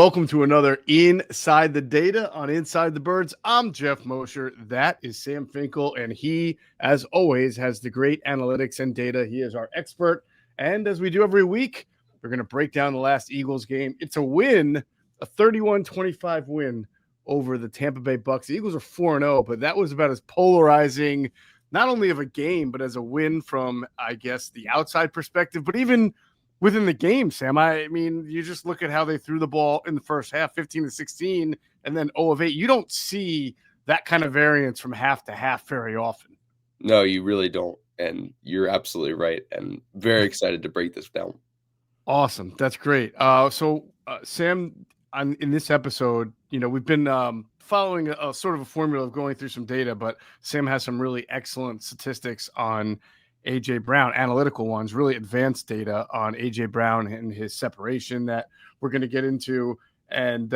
welcome to another Inside the Data on Inside the Birds. I'm Geoff Mosher. That is Sam Finkel, and he, as always, has the great analytics and data. He is our expert, and as we do every week, we're going to break down the last Eagles game. It's a win, a 31-25 win over the Tampa Bay Bucs. The Eagles are 4-0, but that was about as polarizing, not only of a game, but as a win from, I guess, the outside perspective, but even within the game, Sam. I mean, you just look at how they threw the ball in the first half, 15-16, and then 0 of 8. You don't see that kind of variance from half to half very often. No, you really don't. And you're absolutely right. And very excited to break this down. Awesome. That's great. Sam, in this episode, we've been following a sort of a formula of going through some data, but Sam has some really excellent statistics on AJBrown, analytical ones, really advanced data on AJBrown and his separation that we're going to get into. And,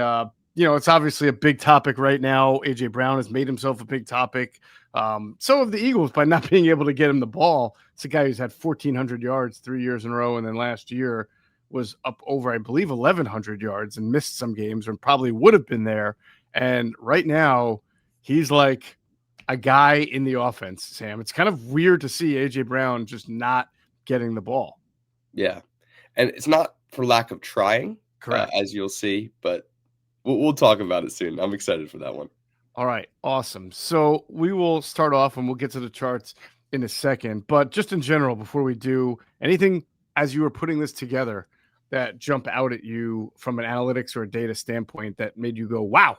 it's obviously a big topic right now. AJBrown has made himself a big topic. So have the Eagles by not being able to get him the ball. It's a guy who's had 1,400 yards 3 years in a row. And then last year was up over, I believe, 1,100 yards and missed some games and probably would have been there. And right now he's like a guy in the offense, Sam. It's kind of weird to see AJBrown just not getting the ball. Yeah. And it's not for lack of trying, correct, as you'll see, but we'll talk about it soon. I'm excited for that one. All right. Awesome. So we will start off and we'll get to the charts in a second. But just in general, before we do anything, as you were putting this together, that jump out at you from an analytics or a data standpoint that made you go, wow?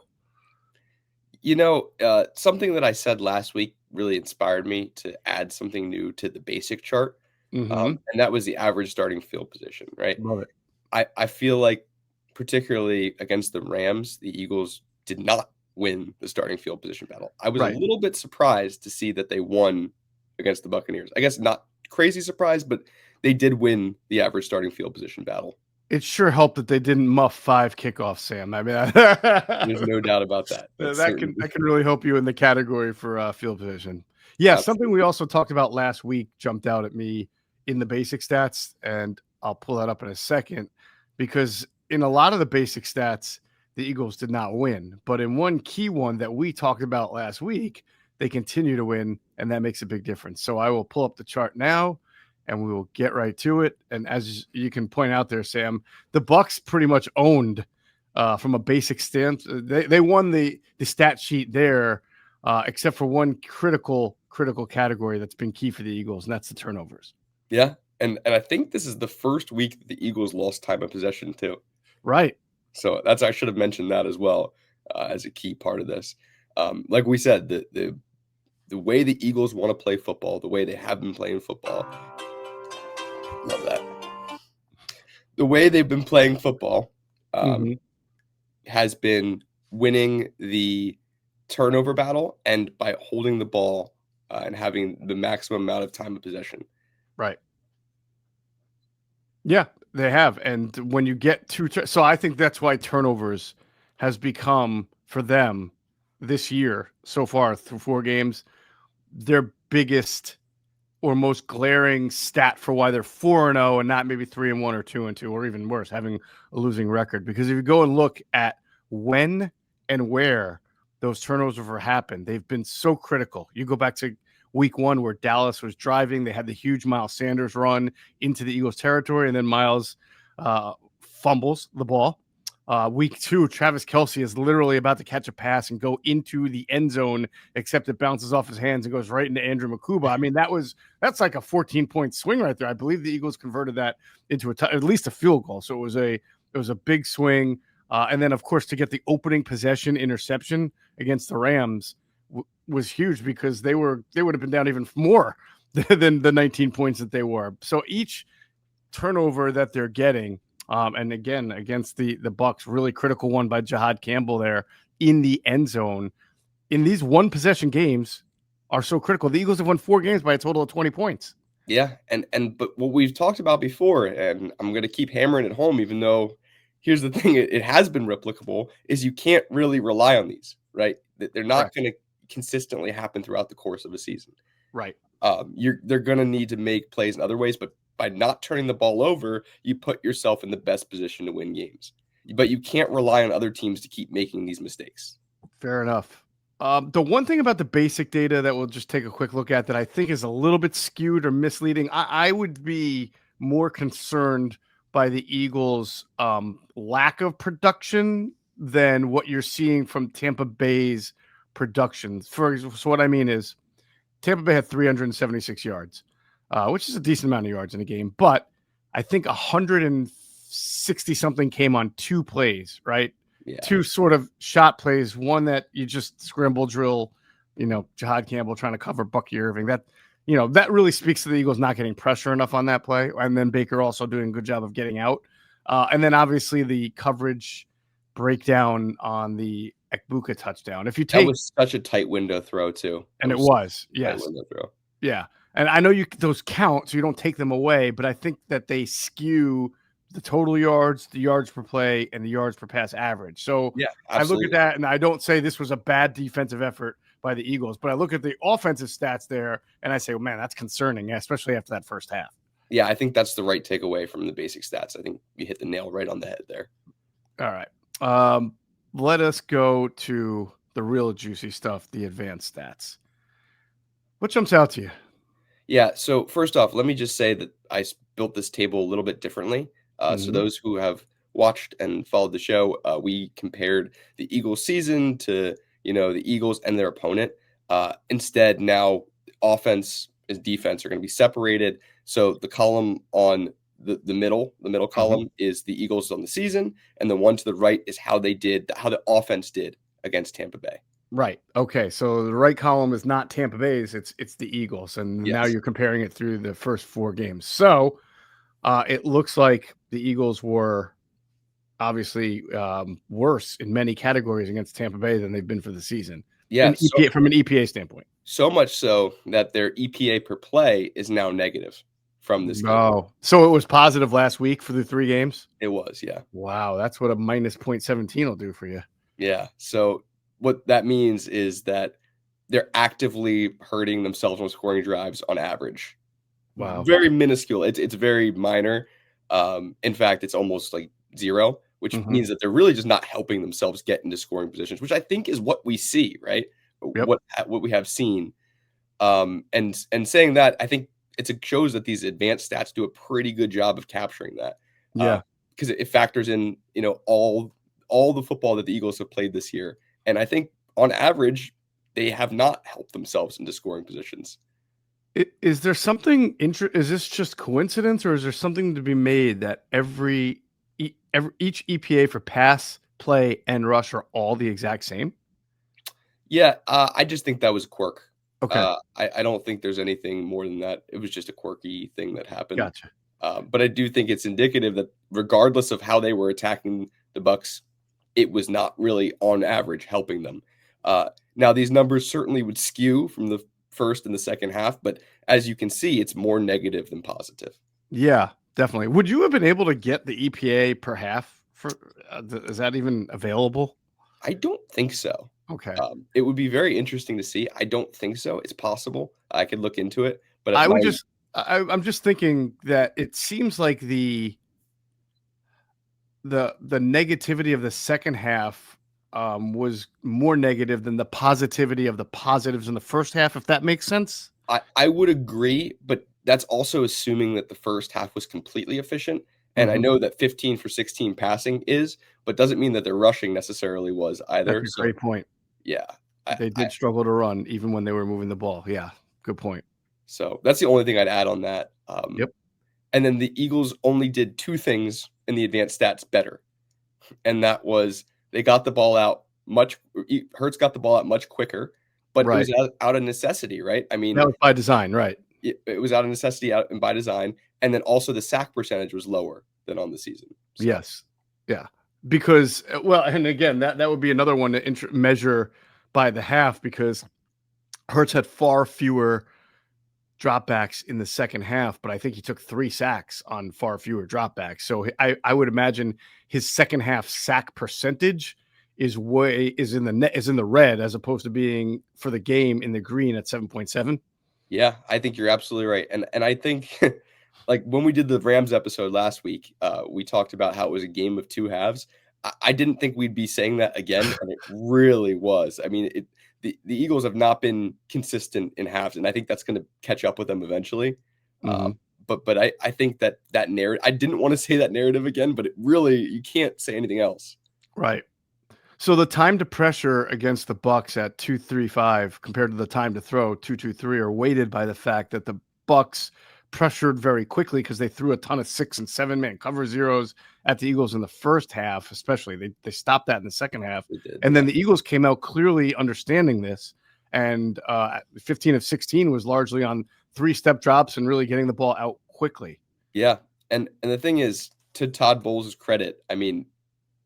Something that I said last week really inspired me to add something new to the basic chart. And that was the average starting field position, right? Love it. I feel like particularly against the Rams, the Eagles did not win the starting field position battle. I was a little bit surprised to see that they won against the Buccaneers. I guess not crazy surprised, but they did win the average starting field position battle. It sure helped that they didn't muff 5 kickoffs, Sam. I mean, there's no doubt about that. That can really help you in the category for field position. Yeah, absolutely. Something we also talked about last week jumped out at me in the basic stats, and I'll pull that up in a second, because in a lot of the basic stats, the Eagles did not win. But in one key one that we talked about last week, they continue to win, and that makes a big difference. So I will pull up the chart now, and we will get right to it. And as you can point out there, Sam, the Bucs pretty much owned from a basic stance. They won the stat sheet there, except for one critical category that's been key for the Eagles, and that's the turnovers. Yeah, and I think this is the first week that the Eagles lost time of possession too. Right. So I should have mentioned that as well as a key part of this. Like we said, the way the Eagles want to play football, the way they have been playing football. Love that. The way they've been playing football has been winning the turnover battle and by holding the ball and having the maximum amount of time of possession. Right. Yeah, they have. And when you get so I think that's why turnovers has become, for them this year so far through 4 games, their biggest or most glaring stat for why they're 4-0 and not maybe 3-1 or 2-2 or even worse, having a losing record. Because if you go and look at when and where those turnovers have happened, they've been so critical. You go back to week 1 where Dallas was driving. They had the huge Miles Sanders run into the Eagles territory, and then Miles fumbles the ball. Week 2, Travis Kelce is literally about to catch a pass and go into the end zone, except it bounces off his hands and goes right into Andrew Makuba. I mean, that's like a 14-point swing right there. I believe the Eagles converted that into at least a field goal. So it was a big swing. And then, of course, to get the opening possession interception against the Rams was huge, because they would have been down even more than the 19 points that they were. So each turnover that they're getting, and again, against the Bucs, really critical one by Jahad Campbell there in the end zone, in these one possession games are so critical. The Eagles have won 4 games by a total of 20 points. Yeah. But what we've talked about before, and I'm going to keep hammering it home, even though here's the thing, it has been replicable, is you can't really rely on these, right? They're not going to consistently happen throughout the course of a season. Right. They're going to need to make plays in other ways, but by not turning the ball over, you put yourself in the best position to win games. but you can't rely on other teams to keep making these mistakes. Fair enough. The one thing about the basic data that we'll just take a quick look at that I think is a little bit skewed or misleading, I would be more concerned by the Eagles' lack of production than what you're seeing from Tampa Bay's production. So what I mean is Tampa Bay had 376 yards, which is a decent amount of yards in a game, but I think 160 something came on 2 plays, right? Yeah. 2 sort of shot plays, one that you just scramble drill, Jahad Campbell trying to cover Bucky Irving. That really speaks to the Eagles not getting pressure enough on that play. And then Baker also doing a good job of getting out. And then obviously the coverage breakdown on the Ekbuka touchdown. If you take, that was such a tight window throw too. And it was, yes. Tight window throw. Yeah. And I know those count, so you don't take them away, but I think that they skew the total yards, the yards per play, and the yards per pass average. So yeah, I look at that, and I don't say this was a bad defensive effort by the Eagles, but I look at the offensive stats there, and I say, well, man, that's concerning, especially after that first half. Yeah, I think that's the right takeaway from the basic stats. I think you hit the nail right on the head there. All right. Let us go to the real juicy stuff, the advanced stats. What jumps out to you? Yeah, so first off, let me just say that I built this table a little bit differently. So those who have watched and followed the show, we compared the Eagles season to, the Eagles and their opponent. Instead, now offense and defense are going to be separated. So the column on the middle column is the Eagles on the season, and the one to the right is how the offense did against Tampa Bay. Right. Okay. So the right column is not Tampa Bay's; it's the Eagles, and now you're comparing it through the first 4 games. So it looks like the Eagles were obviously worse in many categories against Tampa Bay than they've been for the season. Yeah, from an EPA standpoint. So much so that their EPA per play is now negative from this game. Oh, so it was positive last week for the 3 games? It was, yeah. Wow, that's what a minus 0.17 will do for you. Yeah, so what that means is that they're actively hurting themselves on scoring drives on average. Wow. Very minuscule. It's very minor. In fact, it's almost like 0, which means that they're really just not helping themselves get into scoring positions, which I think is what we see, right? Yep. What we have seen. And saying that, I think it shows that these advanced stats do a pretty good job of capturing that. Yeah. Because it factors in, all the football that the Eagles have played this year. And I think on average, they have not helped themselves into scoring positions. Is there something is this just coincidence, or is there something to be made that each EPA for pass, play, and rush are all the exact same? Yeah, I just think that was a quirk. Okay. I don't think there's anything more than that. It was just a quirky thing that happened. Gotcha. But I do think it's indicative that regardless of how they were attacking the Bucs, it was not really on average helping them. Now these numbers certainly would skew from the first and the second half, but as you can see, it's more negative than positive. Yeah, definitely. Would you have been able to get the EPA per half for is that even available? I don't think so. Okay. It would be very interesting to see. I don't think so. It's possible. I could look into it, but I'm just thinking that it seems like the negativity of the second half was more negative than the positivity of the positives in the first half, if that makes sense. I would agree, but that's also assuming that the first half was completely efficient. And I know that 15 for 16 passing is, but doesn't mean that their rushing necessarily was either. That's a great point. Yeah. They did struggle to run even when they were moving the ball. Yeah, good point. So that's the only thing I'd add on that. Yep. And then the Eagles only did 2 things in the advanced stats better. And that was they got the ball out Hurts got the ball out much quicker, but it was out of necessity, right? I mean, that was by design, right? It was out of necessity and by design. And then also the sack percentage was lower than on the season. So. Yes. Yeah. Because, and again, that would be another one to measure by the half, because Hurts had far fewer dropbacks in the second half, but I think he took 3 sacks on far fewer dropbacks. So I would imagine his second half sack percentage is in the red, as opposed to being for the game in the green at 7.7. Yeah, I think you're absolutely right. And I think like when we did the Rams episode last week, we talked about how it was a game of 2 halves. I didn't think we'd be saying that again, and it really was. I mean, the Eagles have not been consistent in halves, and I think that's going to catch up with them eventually. Mm-hmm. But I think that narrative, I didn't want to say that narrative again, but it really, you can't say anything else. Right. So the time to pressure against the Bucs at 2.35 compared to the time to throw 2.23 are weighted by the fact that the Bucs pressured very quickly because they threw a ton of 6 and 7 man cover zeros at the Eagles in the first half, especially. They stopped that in the second half. And then the Eagles came out clearly understanding this. And 15 of 16 was largely on 3-step drops and really getting the ball out quickly. Yeah. And the thing is, to Todd Bowles' credit, I mean,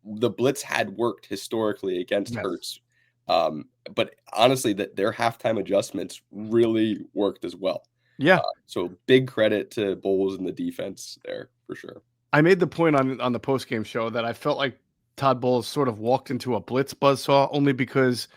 the blitz had worked historically against Hurts. But honestly, that their halftime adjustments really worked as well. Yeah. So big credit to Bowles and the defense there for sure. I made the point on the post-game show that I felt like Todd Bowles sort of walked into a blitz buzzsaw only because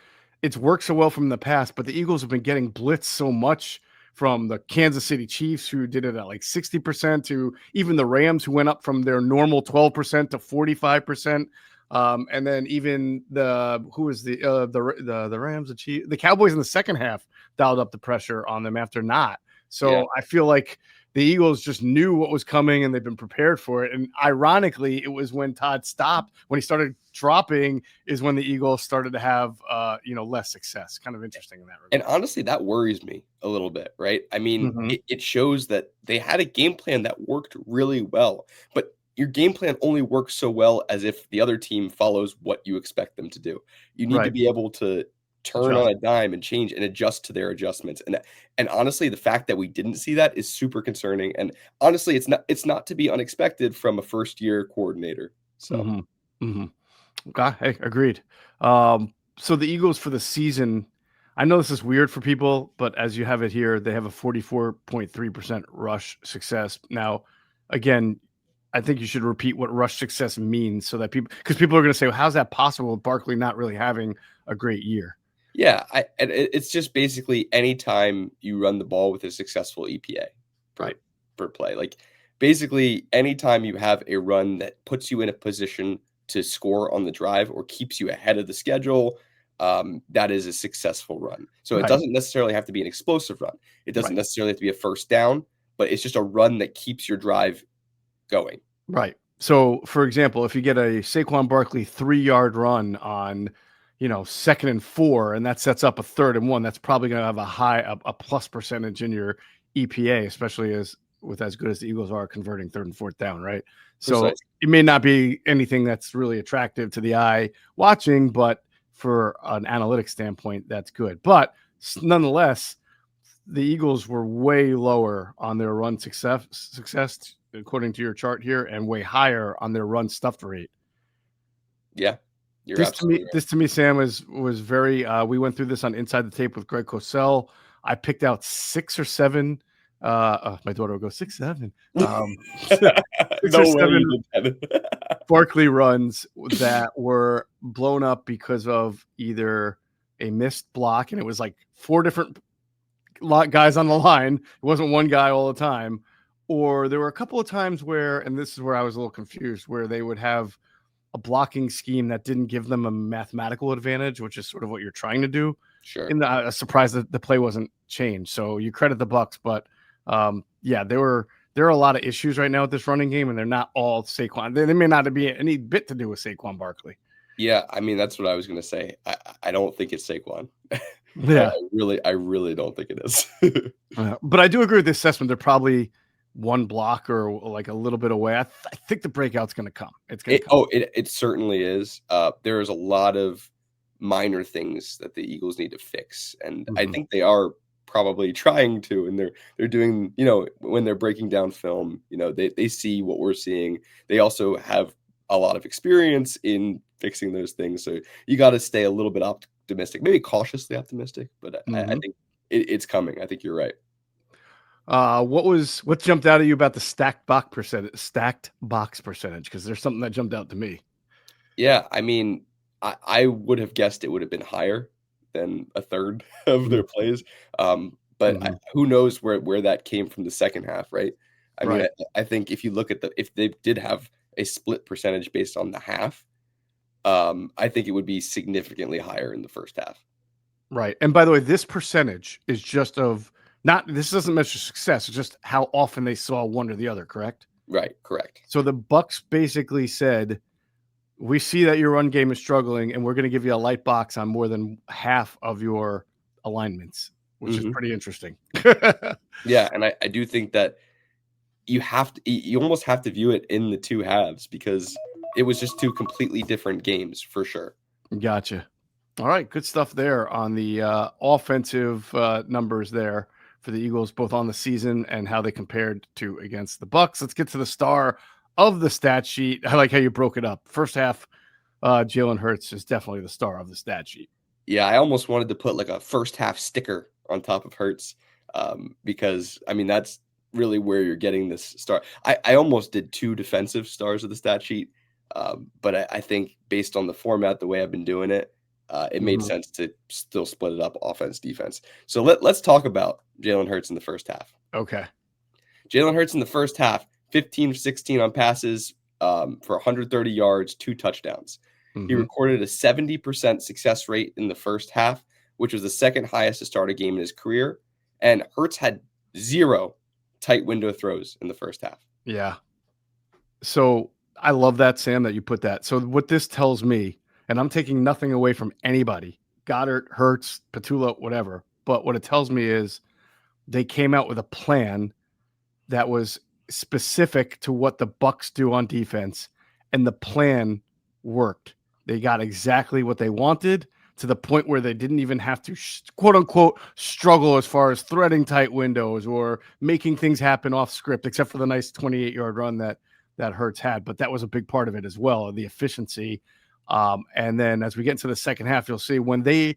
it's worked so well from the past, but the Eagles have been getting blitz so much from the Kansas City Chiefs, who did it at like 60%, to even the Rams, who went up from their normal 12% to 45%. And then even the Rams, the Chiefs, the Cowboys in the second half dialed up the pressure on them after not. So I feel like the Eagles just knew what was coming and they've been prepared for it. And ironically, it was when Todd stopped, when he started dropping, is when the Eagles started to have, less success. Kind of interesting in that regard. And honestly, that worries me a little bit, right? I mean, it shows that they had a game plan that worked really well, but your game plan only works so well as if the other team follows what you expect them to do. You need to be able to turn on a dime and change and adjust to their adjustments. And honestly, the fact that we didn't see that is super concerning. And honestly, it's not to be unexpected from a first-year coordinator. So, Hey, agreed. So the Eagles for the season, I know this is weird for people, but as you have it here, they have a 44.3% rush success. Now, again, I think you should repeat what rush success means so that because people are going to say, well, how's that possible with Barkley not really having a great year? Yeah, it's just basically anytime you run the ball with a successful EPA per play. Like basically anytime you have a run that puts you in a position to score on the drive or keeps you ahead of the schedule, that is a successful run. So it doesn't necessarily have to be an explosive run. It doesn't necessarily have to be a first down, but it's just a run that keeps your drive going. Right. So, for example, if you get a Saquon Barkley 3-yard run on, 2nd and 4, and that sets up a 3rd and 1, that's probably going to have a plus percentage in your EPA, especially as good as the Eagles are converting 3rd and 4th down, right? So it may not be anything that's really attractive to the eye watching, but for an analytics standpoint, that's good. But nonetheless, the Eagles were way lower on their run success according to your chart here, and way higher on their run stuffed rate. Yeah. This to me, Sam, was very. We went through this on Inside the Tape with Greg Cosell. I picked out 6 or 7. My daughter will go 6, 7. 6 or 7 Barkley runs that were blown up because of either a missed block, and it was like 4 different guys on the line. It wasn't one guy all the time, or there were a couple of times where, and this is where I was a little confused, where they would have a blocking scheme that didn't give them a mathematical advantage, which is sort of what you're trying to do. Sure. And I was surprised that the play wasn't changed. So you credit the Bucs, but there are a lot of issues right now with this running game, and they're not all Saquon. They may not be any bit to do with Saquon Barkley. Yeah, I mean, that's what I was going to say. I don't think it's Saquon. Yeah, I really don't think it is. But I do agree with the assessment. They're probably one block or like a little bit away. I think the breakout's going to come. It's going to come. It certainly is. There is a lot of minor things that the Eagles need to fix, and I think they are probably trying to. And they're doing, when they're breaking down film, they see what we're seeing. They also have a lot of experience in fixing those things. So you got to stay a little bit optimistic, maybe cautiously optimistic, but I think it's coming. I think you're right. What jumped out at you about the stacked box percentage? Because there's something that jumped out to me. Yeah, I mean, I would have guessed it would have been higher than a third of their plays. But who knows where that came from the second half, right? I mean, I think if you look at if they did have a split percentage based on the half, I think it would be significantly higher in the first half. Right. And by the way, this percentage is just of not, this doesn't measure success. It's just how often they saw one or the other, correct? Right. Correct. So the Bucs basically said, we see that your run game is struggling, and we're going to give you a light box on more than half of your alignments, which is pretty interesting. Yeah. And I do think that you almost have to view it in the two halves because it was just two completely different games for sure. Gotcha. All right, good stuff there on the offensive numbers there for the Eagles, both on the season and how they compared to against the Bucs. Let's get to the star of the stat sheet. I like how you broke it up. First half, JalenHurts is definitely the star of the stat sheet. Yeah, I almost wanted to put like a first half sticker on top of Hurts because I mean that's really where you're getting this star. I almost did 2 defensive stars of the stat sheet, but I think based on the format, the way I've been doing it, it made sense to still split it up offense, defense. So let's talk about Jalen Hurts in the first half. Okay. Jalen Hurts in the first half, 15 16 on passes for 130 yards, 2 touchdowns. He recorded a 70% success rate in the first half, which was the second highest to start a game in his career. And Hurts had 0 tight window throws in the first half. Yeah. So I love that, Sam, that you put that. So what this tells me, and I'm taking nothing away from anybody, Goddard, Hurts, Petula, whatever. But what it tells me is they came out with a plan that was specific to what the Bucs do on defense, and the plan worked. They got exactly what they wanted to the point where they didn't even have to quote unquote struggle as far as threading tight windows or making things happen off script, except for the nice 28-yard run that Hurts had. But that was a big part of it as well, the efficiency. And then as we get into the second half, you'll see when the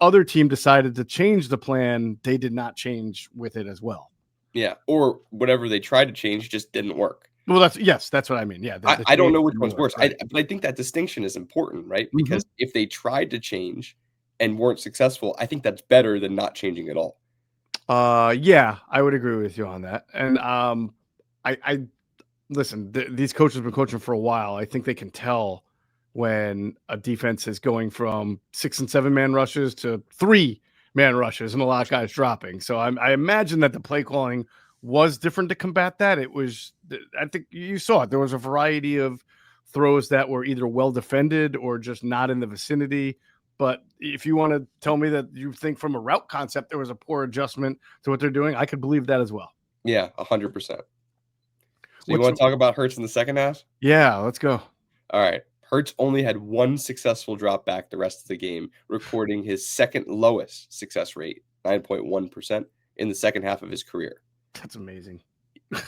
other team decided to change the plan, they did not change with it as well. Yeah, or whatever they tried to change just didn't work. Well, that's what I mean. Yeah, I don't know which one's worse. Right. But I think that distinction is important, right? Because if they tried to change and weren't successful, I think that's better than not changing at all. Yeah, I would agree with you on that. And I listen. These coaches have been coaching for a while. I think they can tell when a defense is going from 6 and 7 man rushes to 3-man rushes, and a lot of guys dropping. So I imagine that the play calling was different to combat that. It was, I think you saw it. There was a variety of throws that were either well defended or just not in the vicinity. But if you want to tell me that you think from a route concept there was a poor adjustment to what they're doing, I could believe that as well. Yeah, 100%. So you want to talk about Hurts in the second half? Yeah, let's go. All right. Hurts only had 1 successful drop back the rest of the game, recording his second lowest success rate, 9.1%, in the second half of his career. That's amazing.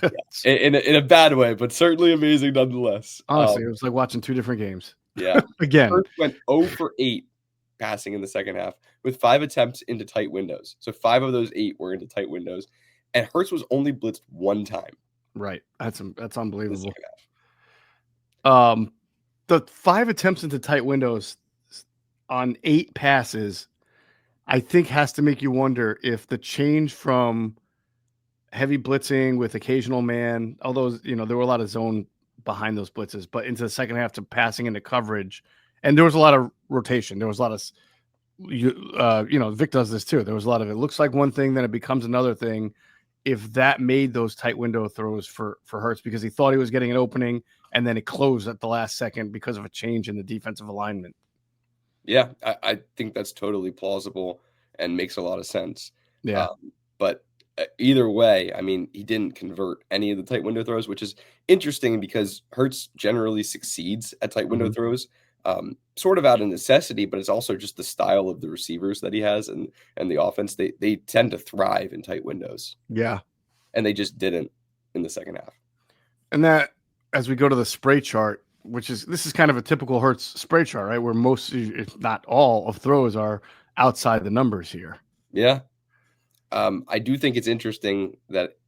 Yeah. In a bad way, but certainly amazing nonetheless. Honestly, it was like watching 2 different games. Yeah. Again. Hurts went 0 for 8 passing in the second half with 5 attempts into tight windows. So 5 of those 8 were into tight windows. And Hurts was only blitzed 1 time. Right. That's unbelievable. The 5 attempts into tight windows on 8 passes, I think has to make you wonder if the change from heavy blitzing with occasional man, although, there were a lot of zone behind those blitzes, but into the second half to passing into coverage. And there was a lot of rotation. There was a lot of, Vic does this too. There was a lot of, it looks like one thing, then it becomes another thing. If that made those tight window throws for Hurts because he thought he was getting an opening and then it closed at the last second because of a change in the defensive alignment. Yeah, I think that's totally plausible and makes a lot of sense. Yeah. But either way, I mean, he didn't convert any of the tight window throws, which is interesting because Hurts generally succeeds at tight window throws, sort of out of necessity, but it's also just the style of the receivers that he has and the offense. They tend to thrive in tight windows. Yeah. And they just didn't in the second half. And that, as we go to the spray chart, this is kind of a typical Hurts spray chart, right? Where most, if not all, of throws are outside the numbers here. Yeah. I do think it's interesting that,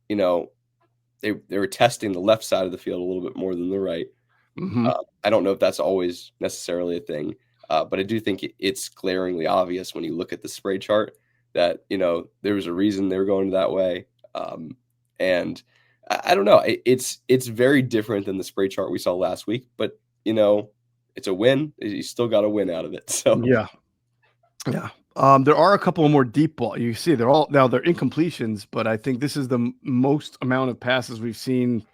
they were testing the left side of the field a little bit more than the right. I don't know if that's always necessarily a thing, but I do think it's glaringly obvious when you look at the spray chart that, there was a reason they were going that way. And I don't know. It's very different than the spray chart we saw last week, but, it's a win. You still got a win out of it. So yeah. There are a couple of more deep ball. You see, they're incompletions, but I think this is the most amount of passes we've seen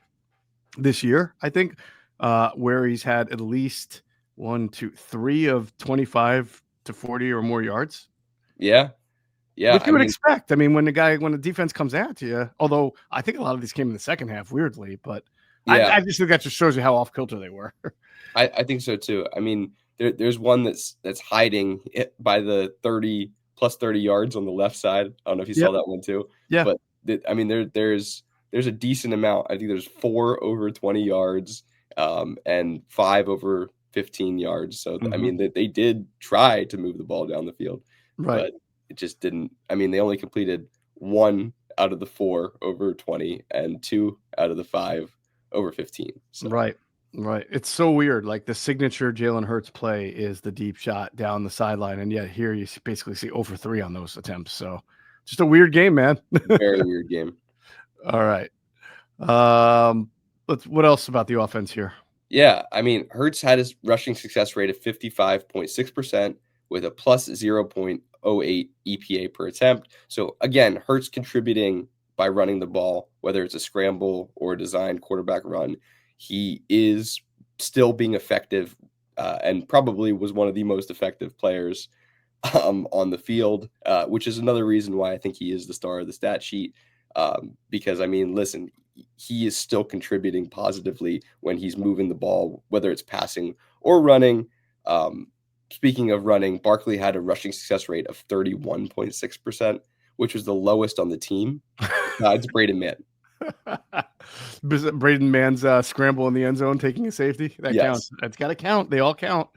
this year. I think where he's had at least 1, 2, 3 of 25 to 40 or more yards. Yeah. Which you would expect. I mean, when the defense comes at you, although I think a lot of these came in the second half, weirdly, but I just think that just shows you how off kilter they were. I think so too. I mean, there's one that's hiding by the 30 plus 30 yards on the left side. I don't know if you saw that one too. Yeah. But I mean, there's a decent amount. I think there's 4 over 20 yards, and 5 over 15 yards. So I mean, they did try to move the ball down the field, right? But it just didn't. I mean, they only completed 1 out of the 4 over 20 and 2 out of the 5 over 15. So. Right. It's so weird. Like the signature JalenHurts play is the deep shot down the sideline, and yet here you basically see over 3 on those attempts. So just a weird game, man. Very weird game. All right. What else about the offense here? Yeah, I mean, Hurts had his rushing success rate of 55.6% with a plus 0.08 EPA per attempt. So again, Hurts contributing by running the ball, whether it's a scramble or a designed quarterback run. He is still being effective, and probably was one of the most effective players on the field, which is another reason why I think he is the star of the stat sheet. Because, I mean, listen, he is still contributing positively when he's moving the ball, whether it's passing or running. Speaking of running, Barkley had a rushing success rate of 31.6%, which was the lowest on the team, besides Braden Mann. Braden Mann's scramble in the end zone, taking a safety. That counts. That's got to count. They all count.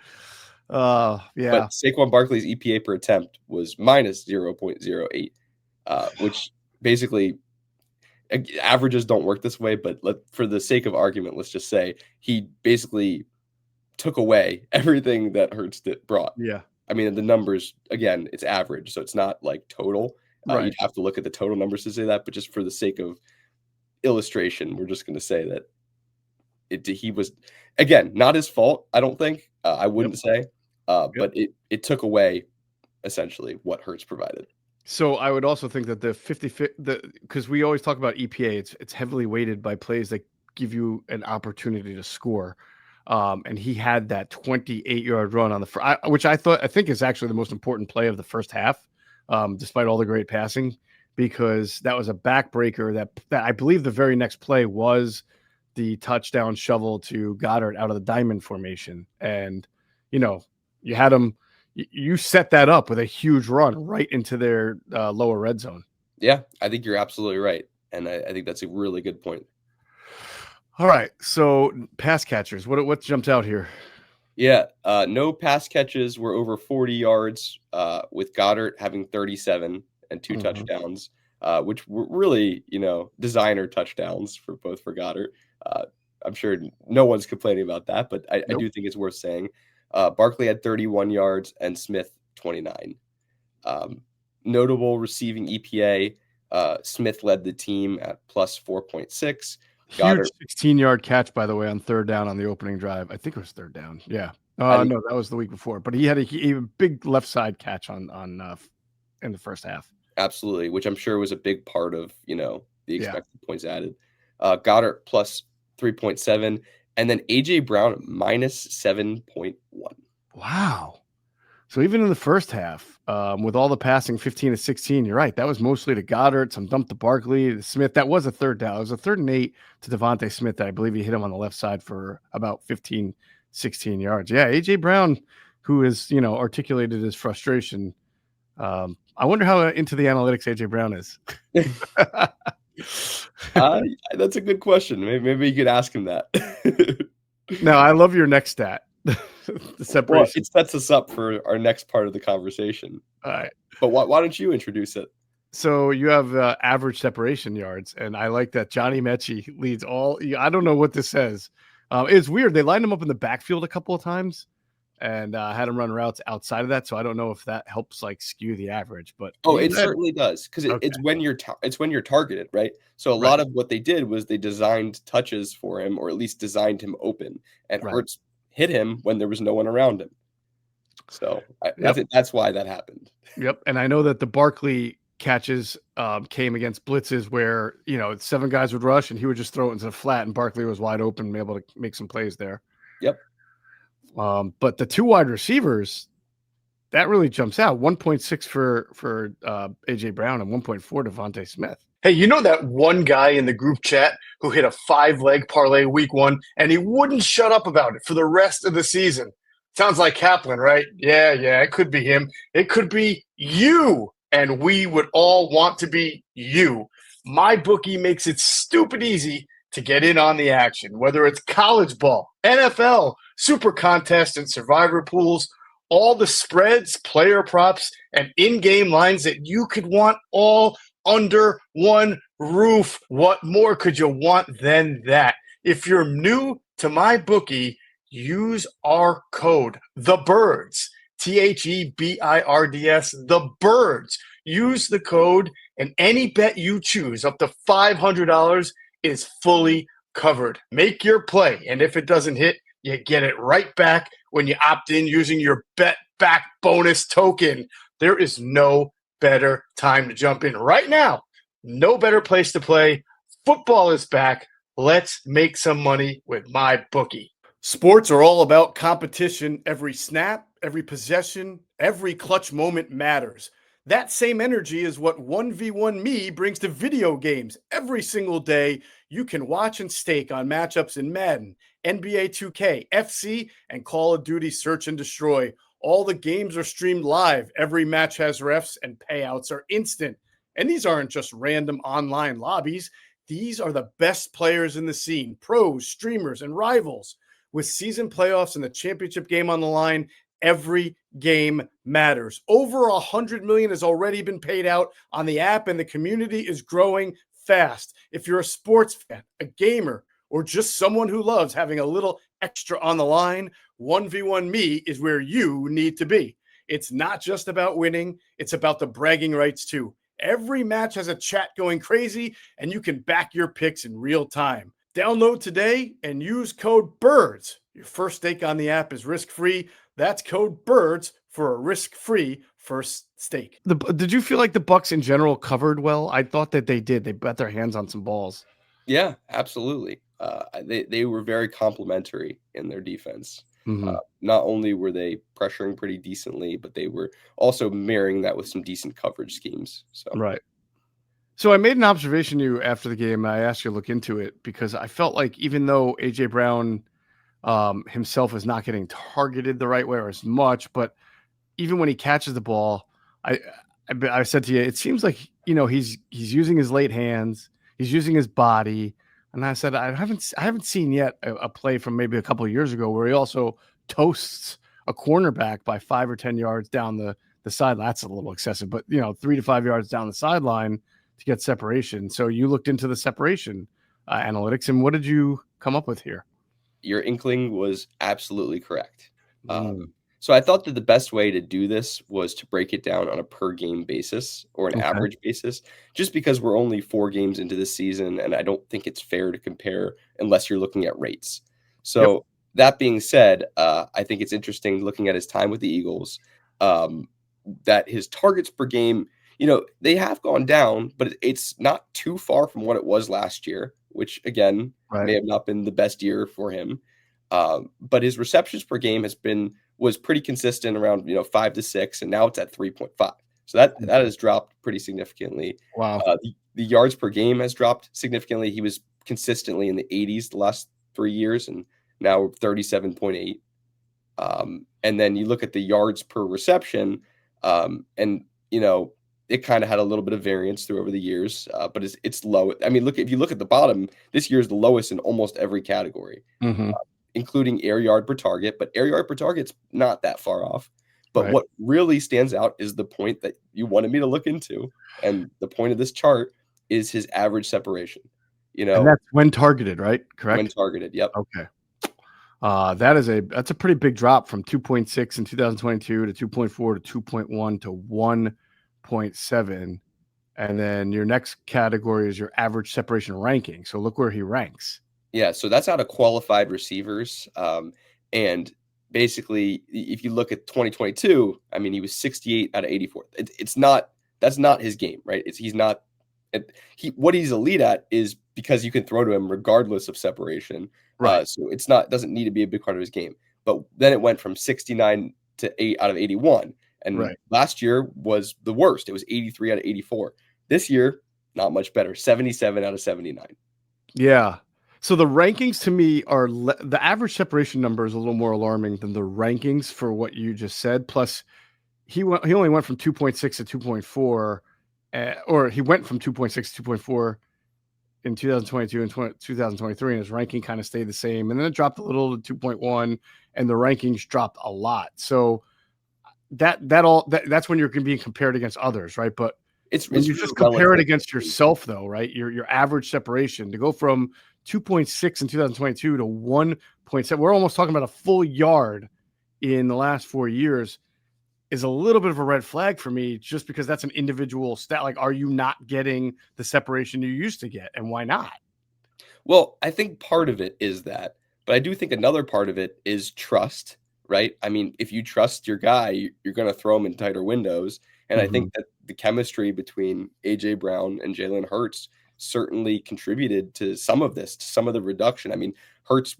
Yeah. But Saquon Barkley's EPA per attempt was minus 0.08, which basically averages don't work this way. But for the sake of argument, let's just say he basically took away everything that Hurts brought. Yeah. I mean, the numbers, again, it's average, so it's not like total. Right. You'd have to look at the total numbers to say that, but just for the sake of illustration, we're just going to say that he was, again, not his fault, I don't think. I wouldn't say, but it took away essentially what Hurts provided. So I would also think that because we always talk about EPA, it's heavily weighted by plays that give you an opportunity to score. And he had that 28-yard run on which I think is actually the most important play of the first half, despite all the great passing, because that was a backbreaker that I believe the very next play was the touchdown shovel to Goddard out of the diamond formation. And, you had him, you set that up with a huge run right into their lower red zone. Yeah, I think you're absolutely right. And I think that's a really good point. All right, so pass catchers, what jumped out here? Yeah, no pass catches were over 40 yards, with Goddard having 37 and 2 touchdowns, which were really, designer touchdowns for Goddard. I'm sure no one's complaining about that, but I do think it's worth saying. Barkley had 31 yards and Smith 29. Notable receiving EPA, Smith led the team at plus 4.6. Huge 16-yard catch, by the way, on third down on the opening drive. I think it was third down. Yeah. No, that was the week before. But he had a big left side catch on in the first half. Absolutely, which I'm sure was a big part of the expected points added. Goddard plus 3.7, and then AJBrown minus 7.1. Wow. So even in the first half, with all the passing 15 to 16, you're right. That was mostly to Goddard, some dump to Barkley, to Smith. That was a third down. It was a 3rd and 8 to Devontae Smith that I believe he hit him on the left side for about 15, 16 yards. Yeah, AJBrown, who has, articulated his frustration. I wonder how into the analytics AJBrown is. That's a good question. Maybe you could ask him that. Now, I love your next stat. The separation. Well, it sets us up for our next part of the conversation. All right. But why don't you introduce it? So you have average separation yards, and I like that Johnny Mechie leads all. I don't know what this says. It's weird. They lined him up in the backfield a couple of times and had him run routes outside of that. So I don't know if that helps skew the average, but it certainly does, because it's when you're targeted, right? So a lot of what they did was they designed touches for him, or at least designed him open, and Hurts hit him when there was no one around him. So I think that's why that happened. Yep. And I know that the Barkley catches came against blitzes where, 7 guys would rush and he would just throw it into the flat and Barkley was wide open, able to make some plays there. Yep. But the 2 wide receivers, that really jumps out. 1.6 for AJBrown and 1.4 Devontae Smith. Hey, you know that one guy in the group chat who hit a 5-leg parlay week 1 and he wouldn't shut up about it for the rest of the season? Sounds like Kaplan, right? Yeah, it could be him. It could be you, and we would all want to be you. MyBookie makes it stupid easy to get in on the action, whether it's college ball, NFL, super contest, and survivor pools, all the spreads, player props, and in-game lines that you could want all under one roof. What more could you want than that? If you're new to MyBookie, use our code, THEBIRDS, THEBIRDS, THEBIRDS. Use the code, and any bet you choose up to $500 is fully covered. Make your play, and if it doesn't hit, you get it right back when you opt in using your bet back bonus token. There is no better time to jump in right now. No better place to play. Football is back. Let's make some money with MyBookie. Sports are all about competition. Every snap, every possession, every clutch moment matters. That same energy is what 1v1 Me brings to video games. Every single day, you can watch and stake on matchups in Madden, NBA 2K, FC, and Call of Duty Search and Destroy. All the games are streamed live. Every match has refs, and payouts are instant. And these aren't just random online lobbies. These are the best players in the scene, pros, streamers, and rivals. With season playoffs and the championship game on the line, every game matters. Over $100 million has already been paid out on the app, and the community is growing fast. If you're a sports fan, a gamer, or just someone who loves having a little extra on the line, 1v1 Me is where you need to be. It's not just about winning, it's about the bragging rights too. Every match has a chat going crazy, and you can back your picks in real time. Download today and use code BIRDS. Your first stake on the app is risk-free. That's code BIRDS for a risk-free first stake. Did you feel like the Bucs in general covered well? I thought that they did. They bet their hands on some balls. Yeah, absolutely. They were very complimentary in their defense. Mm-hmm. Not only were they pressuring pretty decently, but they were also marrying that with some decent coverage schemes. So right. So I made an observation to you after the game. I asked you to look into it because I felt like even though AJBrown himself is not getting targeted the right way or as much, but even when he catches the ball, I said to you, it seems like he's using his late hands, he's using his body, and I said I haven't seen yet a play from maybe a couple of years ago where he also toasts a cornerback by 5 or 10 yards down the sideline. That's a little excessive, but 3 to 5 yards down the sideline to get separation. So you looked into the separation analytics, and what did you come up with here? Your inkling was absolutely correct. So I thought that the best way to do this was to break it down on a per game basis or an average basis, just because we're only 4 games into this season, and I don't think it's fair to compare unless you're looking at rates. So that being said, I think it's interesting looking at his time with the Eagles, that his targets per game, they have gone down, but it's not too far from what it was last year, which again may have not been the best year for him. But his receptions per game was pretty consistent around 5 to 6, and now it's at 3.5. So that has dropped pretty significantly. Wow. The yards per game has dropped significantly. He was consistently in the 80s the last 3 years, and now we're 37.8. And then you look at the yards per reception, and it kind of had a little bit of variance through over the years, but it's low. I mean, if you look at the bottom, this year is the lowest in almost every category, including air yard per target. But air yard per target's not that far off. But what really stands out is the point that you wanted me to look into, and the point of this chart is his average separation. And that's when targeted, right? Correct. When targeted, yep. Okay. That's a pretty big drop from 2.6 in 2022 to 2.4 to 2.1 to 1.7, and then your next category is your average separation ranking. So look where he ranks. Yeah, so that's out of qualified receivers. And basically, if you look at 2022, I mean, he was 68 out of 84. That's not his game, right? What he's elite at is because you can throw to him regardless of separation. Right. So doesn't need to be a big part of his game. But then it went from 69 to 8 out of 81. And last year was the worst. It was 83 out of 84. This year, not much better. 77 out of 79. Yeah. So the rankings to me are the average separation number is a little more alarming than the rankings for what you just said. Plus, he only went from 2.6 to 2.4, or he went from 2.6 to 2.4 in 2022 and 2023, and his ranking kind of stayed the same. And then it dropped a little to 2.1, and the rankings dropped a lot. So that's when you're being compared against others, right? But when you just compare it against yourself, though, right? Your average separation to go from 2.6 in 2022 to 1.7, we're almost talking about a full yard in the last 4 years, is a little bit of a red flag for me, just because that's an individual stat. Like, are you not getting the separation you used to get, and why not? Well, I think part of it is that, but I do think another part of it is trust, right? I mean, if you trust your guy, you're going to throw him in tighter windows. And I think that the chemistry between AJBrown and JalenHurts certainly contributed to some of this, to some of the reduction. I mean, Hurts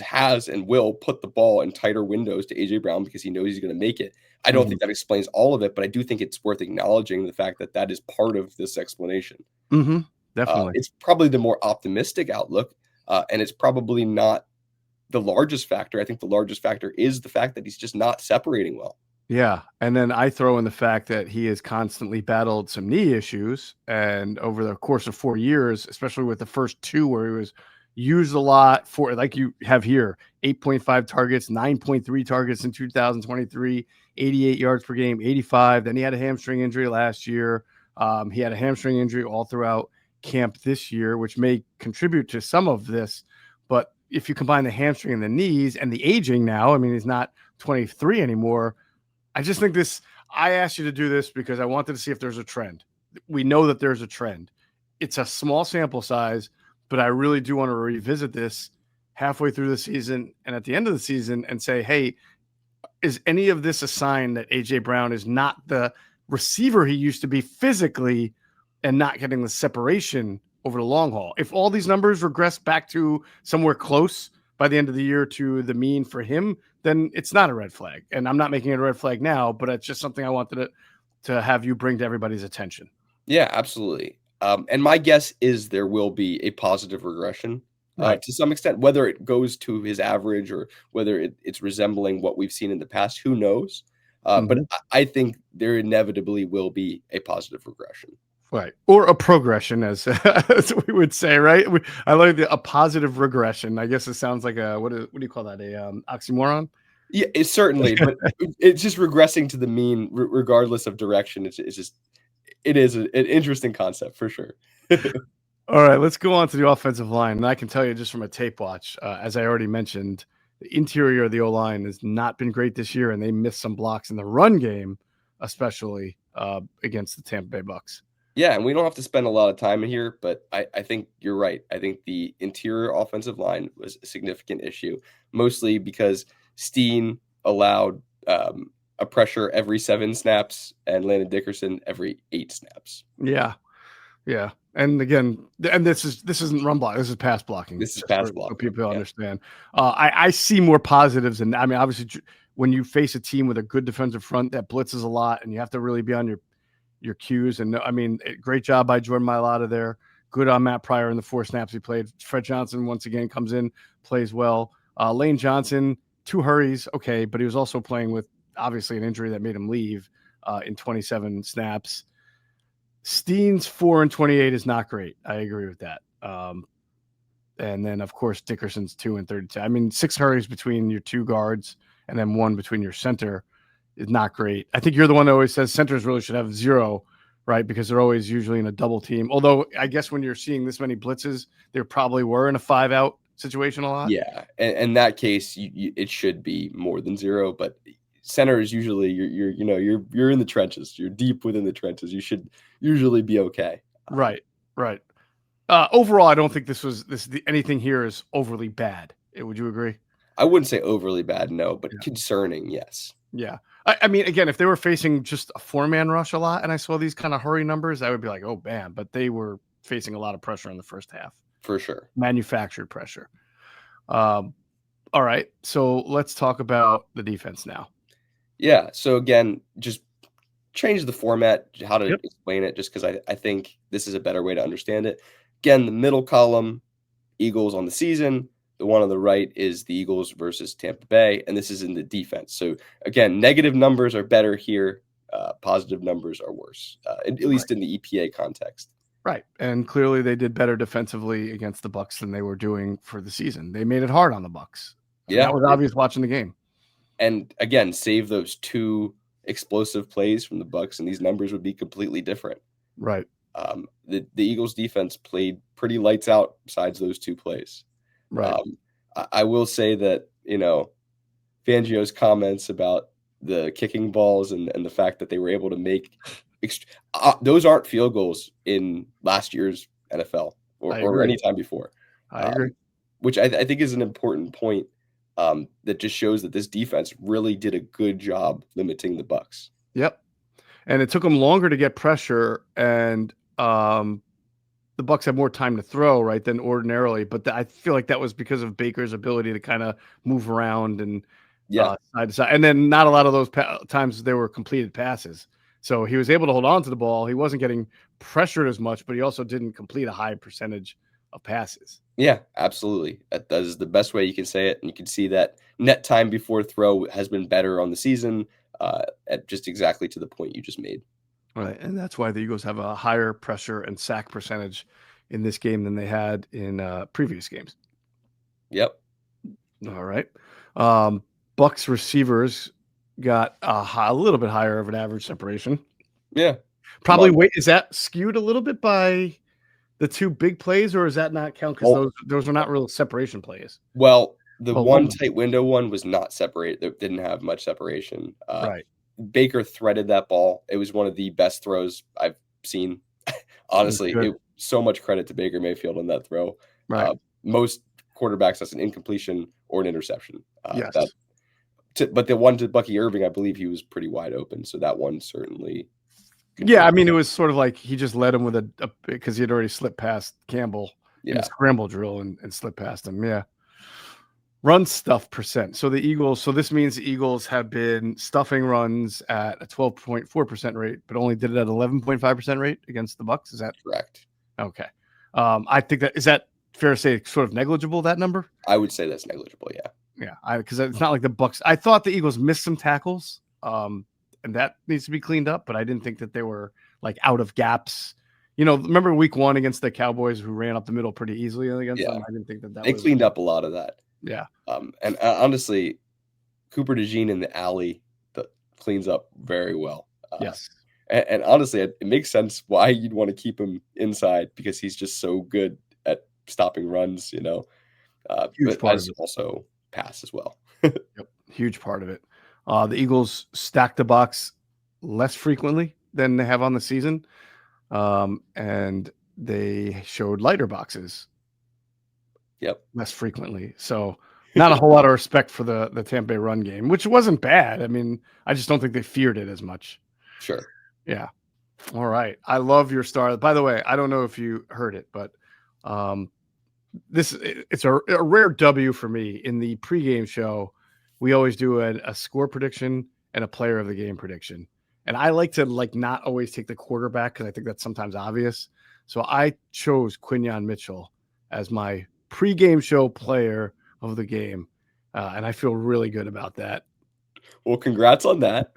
has and will put the ball in tighter windows to AJBrown because he knows he's going to make it. I don't think that explains all of it, but I do think it's worth acknowledging the fact that that is part of this explanation. Definitely. It's probably the more optimistic outlook, and it's probably not the largest factor. I think the largest factor is the fact that he's just not separating well. Yeah. And then I throw in the fact that he has constantly battled some knee issues. And over the course of 4 years, especially with the first two where he was used a lot for, like you have here, 8.5 targets, 9.3 targets in 2023, 88 yards per game, 85. Then he had a hamstring injury last year. He had a hamstring injury all throughout camp this year, which may contribute to some of this. But if you combine the hamstring and the knees and the aging now, I mean, he's not 23 anymore. I just think I asked you to do this because I wanted to see if there's a trend. We know that there's a trend. It's a small sample size, but I really do want to revisit this halfway through the season and at the end of the season and say, hey, is any of this a sign that AJBrown is not the receiver he used to be physically and not getting the separation over the long haul? If all these numbers regress back to somewhere close by the end of the year to the mean for him, then it's not a red flag. And I'm not making it a red flag now, but it's just something I wanted to have you bring to everybody's attention. Yeah, absolutely. And my guess is there will be a positive regression to some extent, whether it goes to his average or whether it's resembling what we've seen in the past, who knows? But I think there inevitably will be a positive regression. Right. Or a progression, as we would say, right? I like a positive regression. I guess it sounds like what do you call that? A oxymoron? Yeah, it's certainly, but it's just regressing to the mean regardless of direction. It is an interesting concept for sure. All right, let's go on to the offensive line. And I can tell you just from a tape watch, as I already mentioned, the interior of the O-line has not been great this year, and they missed some blocks in the run game, especially against the Tampa Bay Bucs. Yeah, and we don't have to spend a lot of time in here, but I think you're right. I think the interior offensive line was a significant issue, mostly because Steen allowed a pressure every 7 snaps and Landon Dickerson every 8 snaps. Yeah. And again, this isn't run block. This is pass blocking. This is pass blocking. So people understand. I see more positives, and I mean, obviously, when you face a team with a good defensive front that blitzes a lot, and you have to really be on your cues. And I mean, great job by Jordan Mailata there. Good on Matt Pryor in the 4 snaps he played. Fred Johnson once again comes in, plays well. Lane Johnson, 2 hurries, okay, but he was also playing with obviously an injury that made him leave in 27 snaps. Steen's 4 and 28 is not great. I agree with that. And then of course Dickerson's 2 and 32. I mean, 6 hurries between your 2 guards and then 1 between your center is not great. I think you're the one that always says centers really should have 0, right? Because they're always usually in a double team. Although I guess when you're seeing this many blitzes, there probably were in a 5-out situation a lot. Yeah, and in that case, it should be more than 0. But center is usually you're in the trenches. You're deep within the trenches. You should usually be okay. Right. Overall, I don't think anything here is overly bad. Would you agree? I wouldn't say overly bad, no, but Yeah. concerning, yes. Yeah. I mean, again, if they were facing just a 4-man rush a lot and I saw these kind of hurry numbers, I would be like, oh, man. But they were facing a lot of pressure in the first half. For sure. Manufactured pressure. All right. So let's talk about the defense now. Yeah. So again, just change the format, how to explain it, just because I think this is a better way to understand it. Again, the middle column, Eagles on the season. The one on the right is the Eagles versus Tampa Bay, and this is in the defense. So again, negative numbers are better here. Positive numbers are worse, at least in the EPA context. Right. And clearly they did better defensively against the Bucs than they were doing for the season. They made it hard on the Bucs. Yeah. That was obvious watching the game. And again, save those 2 explosive plays from the Bucs, and these numbers would be completely different. Right. The Eagles defense played pretty lights out besides those 2 plays. Right. I will say that, Fangio's comments about the kicking balls and the fact that they were able to make those aren't field goals in last year's NFL or any time before. I agree. Which I think is an important point that just shows that this defense really did a good job limiting the Bucs. Yep. And it took them longer to get pressure, and the Bucs had more time to throw, right, than ordinarily. But I feel like that was because of Baker's ability to kind of move around and side to side. And then not a lot of those times there were completed passes. So he was able to hold on to the ball. He wasn't getting pressured as much, but he also didn't complete a high percentage of passes. Yeah, absolutely. That is the best way you can say it. And you can see that net time before throw has been better on the season at just exactly to the point you just made. Right. And that's why the Eagles have a higher pressure and sack percentage in this game than they had in previous games. Yep. All right. Bucs receivers got a little bit higher of an average separation. Yeah. Probably. Wait, is that skewed a little bit by the 2 big plays, or does that not count because those were not real separation plays? Well, the one tight window one was not separated. It didn't have much separation. Right. Baker threaded that ball. It was one of the best throws I've seen. Honestly, so much credit to Baker Mayfield on that throw. Right. Most quarterbacks, that's an incompletion or an interception. Yes. But the one to Bucky Irving, I believe he was pretty wide open. So that one certainly. Yeah, I mean, it was sort of like he just led him with a because he had already slipped past Campbell in a scramble drill and slipped past him. Yeah. Run stuff percent. So the Eagles, this means the Eagles have been stuffing runs at a 12.4% rate, but only did it at 11.5% rate against the Bucs. Is that correct? Okay. I think is that fair to say sort of negligible, that number? I would say that's negligible. Yeah. Yeah. Because it's not like the Bucs. I thought the Eagles missed some tackles. And that needs to be cleaned up, but I didn't think that they were like out of gaps. Remember week 1 against the Cowboys who ran up the middle pretty easily against them? I didn't think that they cleaned up a lot of that. Yeah. And honestly, Cooper DeJean in the alley cleans up very well. Yes. And honestly, it makes sense why you'd want to keep him inside because he's just so good at stopping runs, Huge but part of it. Also pass as well. Yep. Huge part of it. The Eagles stacked the box less frequently than they have on the season, and they showed lighter boxes. Yep, less frequently. So not a whole lot of respect for the Tampa Bay run game, which wasn't bad. I mean, I just don't think they feared it as much. Sure. Yeah. All right. I love your star. By the way, I don't know if you heard it, but it's a rare W for me in the pregame show. We always do a score prediction and a player of the game prediction. And I like to not always take the quarterback because I think that's sometimes obvious. So I chose Quinyon Mitchell as my pregame show player of the game. And I feel really good about that. Well, congrats on that.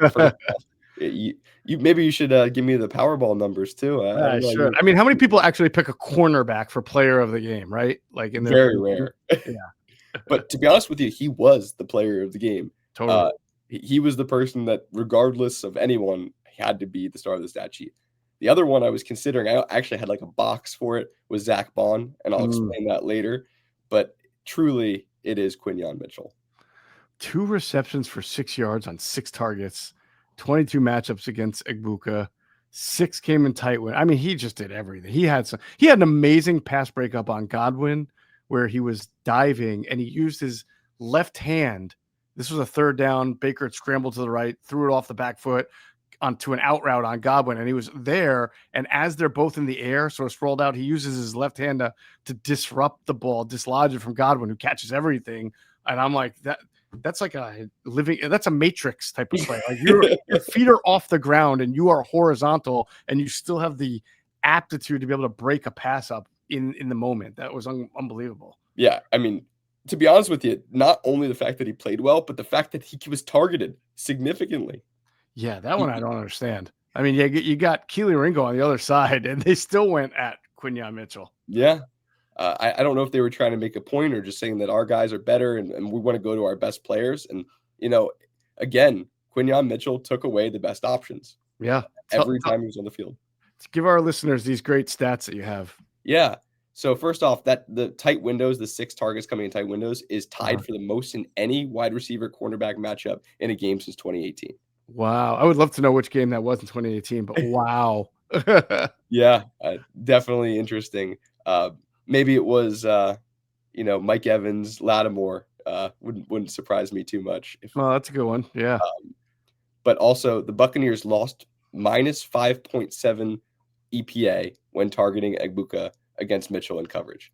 Maybe you should give me the Powerball numbers too. Sure. I mean, how many people actually pick a cornerback for player of the game, right? Like in very rare. Yeah. But to be honest with you, he was the player of the game. Totally. He was the person that, regardless of anyone, had to be the star of the stat sheet. The other one I was considering, I actually had like a box for it, was Zach Bond, and I'll explain that later. But truly, it is Quinyon Mitchell. 2 receptions for 6 yards on 6 targets, 22 matchups against Egbuka. 6 came in tight win. I mean, he just did everything. He had an amazing pass breakup on Godwin where he was diving and he used his left hand. This was a third down. Baker had scrambled to the right, threw it off the back foot onto an out route on Godwin, and he was there. And as they're both in the air, sort of sprawled out, he uses his left hand to disrupt the ball, dislodge it from Godwin, who catches everything. And I'm like, that's like that's a Matrix type of play. Like your feet are off the ground and you are horizontal, and you still have the aptitude to be able to break a pass up in the moment. That was unbelievable. Yeah, I mean, to be honest with you, not only the fact that he played well, but the fact that he was targeted significantly. Yeah, that one I don't understand. I mean, you got Keely Ringo on the other side, and they still went at Quinyon Mitchell. Yeah. I don't know if they were trying to make a point or just saying that our guys are better and we want to go to our best players. And, again, Quinyon Mitchell took away the best options. Yeah. Every time he was on the field. Let's give our listeners these great stats that you have. Yeah. So first off, that the tight windows, the 6 targets coming in tight windows, is tied for the most in any wide receiver cornerback matchup in a game since 2018. Wow. I would love to know which game that was in 2018, but wow. Yeah, definitely interesting. Maybe it was, Mike Evans, Lattimore. Wouldn't surprise me too much. Well, that's a good one. Yeah. But also the Buccaneers lost minus 5.7 EPA when targeting Egbuka against Mitchell in coverage.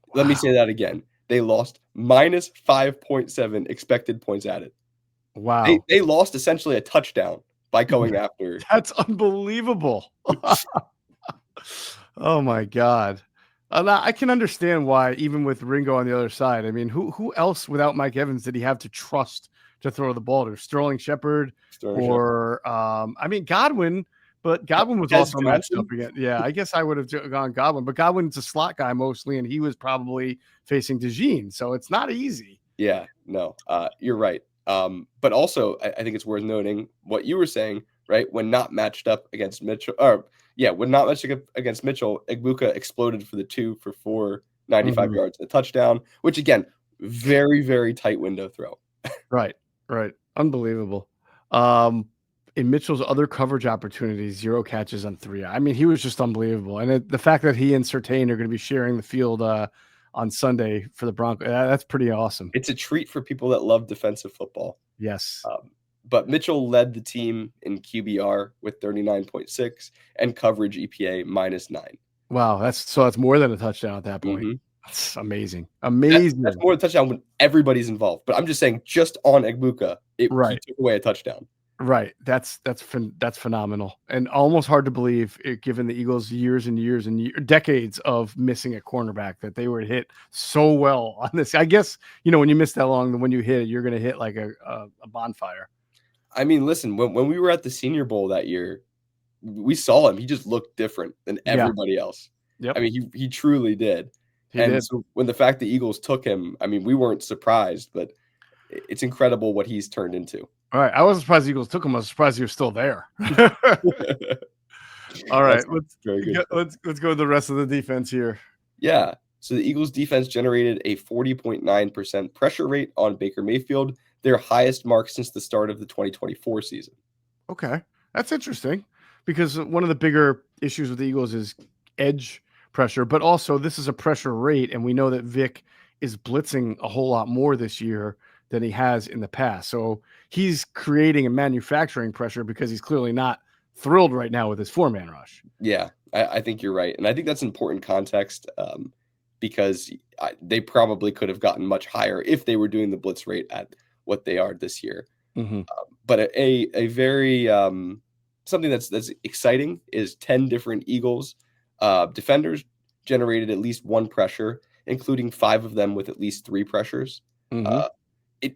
Wow. Let me say that again. They lost minus 5.7 expected points added. Wow. They lost essentially a touchdown by going after. That's unbelievable. Oh my God. I can understand why, even with Ringo on the other side. I mean, who else without Mike Evans did he have to trust to throw the ball to? Sterling Shepard or Godwin, but Godwin was also matched up again. Yeah, I guess I would have gone Godwin, but Godwin's a slot guy mostly, and he was probably facing DeJean, so it's not easy. Yeah, no, you're right. But also, I think it's worth noting what you were saying, right? When not matched up against Mitchell, when not matched up against Mitchell, Egbuka exploded for the 2 for 4, 95 yards and a touchdown, which again, very, very tight window throw. Right. Unbelievable. In Mitchell's other coverage opportunities, 0 catches on 3. I mean, he was just unbelievable. And the fact that he and Surtain are going to be sharing the field on Sunday for the Broncos, that's pretty awesome. It's a treat for people that love defensive football. Yes. But Mitchell led the team in QBR with 39.6 and coverage EPA -9. Wow, that's more than a touchdown at that point. Mm-hmm. That's amazing. That's more than a touchdown when everybody's involved. But I'm just saying, just on Egbuka, he took away a touchdown. Right. That's phenomenal, and almost hard to believe, given the Eagles' years and years and decades of missing a cornerback, that they would hit so well on this. I guess, when you miss that long, when you hit it, you're going to hit like a bonfire. I mean, listen, when we were at the Senior Bowl that year, we saw him. He just looked different than everybody else. Yep. I mean, he truly did. He did. So when the fact the Eagles took him, I mean, we weren't surprised, but it's incredible what he's turned into. All right. I wasn't surprised the Eagles took him. I was surprised he was still there. All right. Let's go to the rest of the defense here. Yeah. So the Eagles defense generated a 40.9% pressure rate on Baker Mayfield, their highest mark since the start of the 2024 season. Okay. That's interesting, because one of the bigger issues with the Eagles is edge pressure, but also this is a pressure rate, and we know that Vic is blitzing a whole lot more this year than he has in the past. So he's creating and manufacturing pressure because he's clearly not thrilled right now with his 4-man rush. Yeah, I think you're right. And I think that's important context because they probably could have gotten much higher if they were doing the blitz rate at what they are this year. Mm-hmm. But a very something that's exciting is 10 different Eagles defenders generated at least 1 pressure, including 5 of them with at least 3 pressures. Mm-hmm.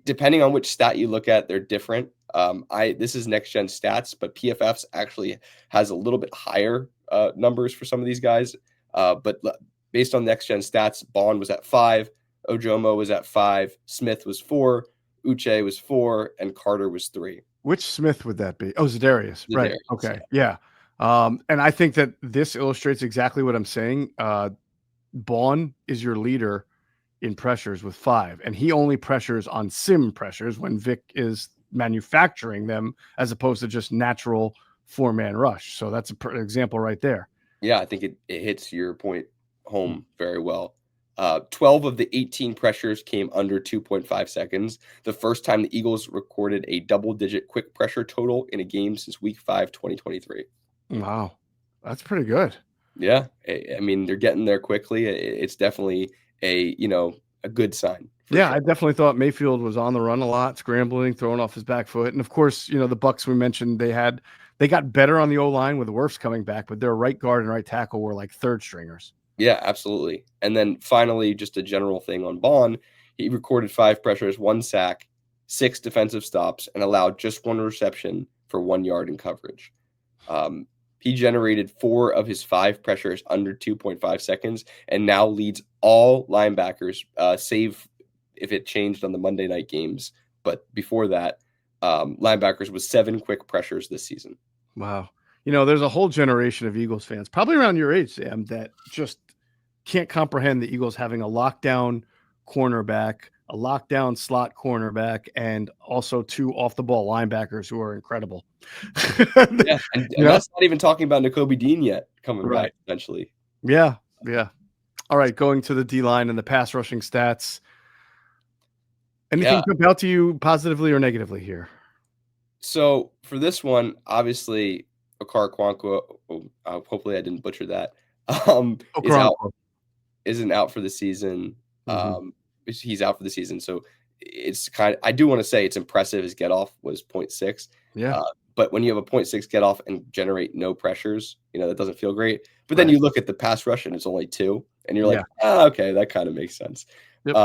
Depending on which stat you look at, they're different. This is next gen stats, but PFF's actually has a little bit higher numbers for some of these guys. But based on next gen stats, Bond was at 5, Ojomo was at 5, Smith was 4, Uche was 4, and Carter was 3. Which Smith would that be? Oh, Za'Darius. Right. Okay. Yeah. And I think that this illustrates exactly what I'm saying. Bond is your leader in pressures with 5, and he only pressures on sim pressures when Vic is manufacturing them, as opposed to just natural 4-man rush. So that's an example right there. Yeah, I think it hits your point home very well. 12 of the 18 pressures came under 2.5 seconds. The first time the Eagles recorded a double-digit quick pressure total in a game since Week 5, 2023. Wow, that's pretty good. Yeah, I mean, they're getting there quickly. It's definitely a good sign. Yeah, sure. I definitely thought Mayfield was on the run a lot, scrambling, throwing off his back foot. And of course, the Bucs we mentioned, they got better on the O-line with Wirfs coming back, but their right guard and right tackle were like third stringers. Yeah, absolutely. And then finally, just a general thing on Bond, he recorded 5 pressures, 1 sack, 6 defensive stops, and allowed just 1 reception for 1 yard in coverage. He generated 4 of his 5 pressures under 2.5 seconds and now leads all linebackers, save if it changed on the Monday night games. But before that, linebackers with 7 quick pressures this season. Wow. There's a whole generation of Eagles fans, probably around your age, Sam, that just can't comprehend the Eagles having a lockdown cornerback, a lockdown slot cornerback, and also 2 off-the-ball linebackers who are incredible. Yeah, and that's not even talking about Nakobe Dean yet coming back eventually. Yeah. All right, going to the D-line and the pass rushing stats. Anything jump out to you positively or negatively here? So for this one, obviously, Okar Kwankwo, hopefully I didn't butcher that, isn't out for the season. Mm-hmm. He's out for the season. So it's I do want to say it's impressive. His get off was 0.6. Yeah. But when you have a 0.6 get off and generate no pressures, that doesn't feel great. But then you look at the pass rush and it's only 2 and you're like, okay, that kind of makes sense. Yep.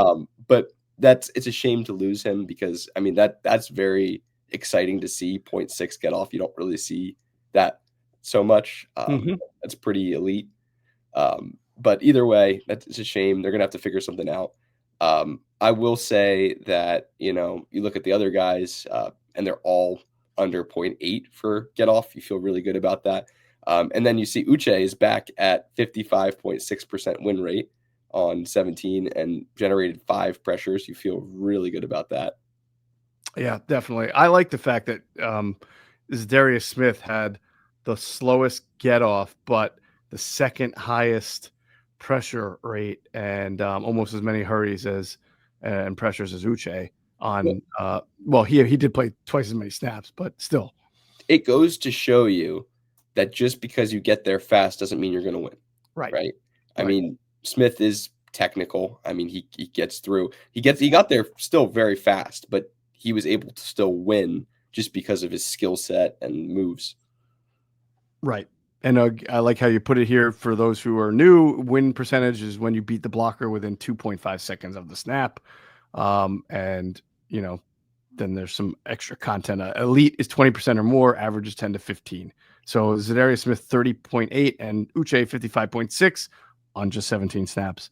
But it's a shame to lose him because I mean, that's very exciting to see 0.6 get off. You don't really see that so much. That's pretty elite. But either way, it's a shame. They're going to have to figure something out. I will say that, you look at the other guys and they're all under 0.8 for get off. You feel really good about that. And then you see Uche is back at 55.6% win rate on 17 and generated 5 pressures. You feel really good about that. Yeah, definitely. I like the fact that Darius Smith had the slowest get off, but the second highest pressure rate and almost as many hurries and pressures as Uche on. He did play twice as many snaps, but still, it goes to show you that just because you get there fast doesn't mean you're going to win. Right. I mean, Smith is technical. I mean, he gets through. He got there still very fast, but he was able to still win just because of his skill set and moves. Right. And I like how you put it here for those who are new. Win percentage is when you beat the blocker within 2.5 seconds of the snap. And, then there's some extra content. Elite is 20% or more, average is 10 to 15. So Zadarius Smith 30.8 and Uche 55.6 on just 17 snaps